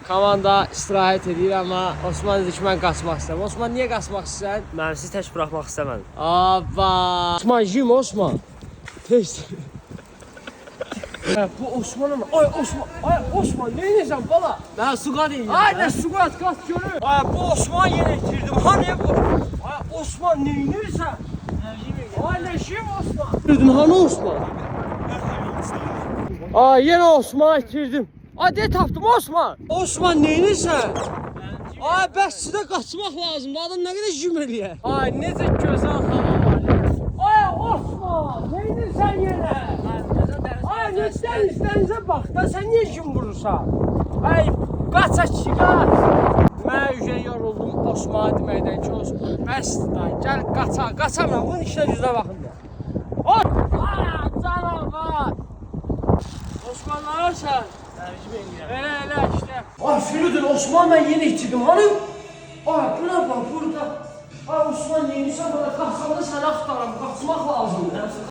Komanda istirahət edir, amma Osman dedi ki, mən qaçmaq istəyirəm. Osman, niyə qaçmaq istəyirsən? Mən sizi tək buraxmaq istəmədim. Aba! Osman, jim Osman. Tez. Bu Osman ama. Ay Osman, ne inirsən bala? Mən su qat edirəm. Ay ne su qat görür. Ay bu Osman yenə itirdim. Hani bu? Ay Osman ne inirsən? Ay ne jim Osman? İtirdin hani Osman? Ay yenə Osman itirdim. Ay de tapdım Osman. Osman ne inirsən? Ay bəs sizə qaçmaq lazımdır. Adam nə qədər jim eləyər. Ay necə gözəl hava var. Ay Osman, ne inirsən yenə? Ay dənizə bax da sən niyə kim vurursan? Ay qaça ki qaç. Mən ücə yoruldum Osman'a deməkdən ki Osman. Bəsdir da gəl qaçamam bunun işinə düzə baxın da. Ay canavar. Osman ne varsan? Elə işte. Ay Firidun Osman ben yeni itirdim hani? Ay buna bak burada. Ay Osman neymişsən bana qaçanda səni axtaram qaçmaq lazımdır.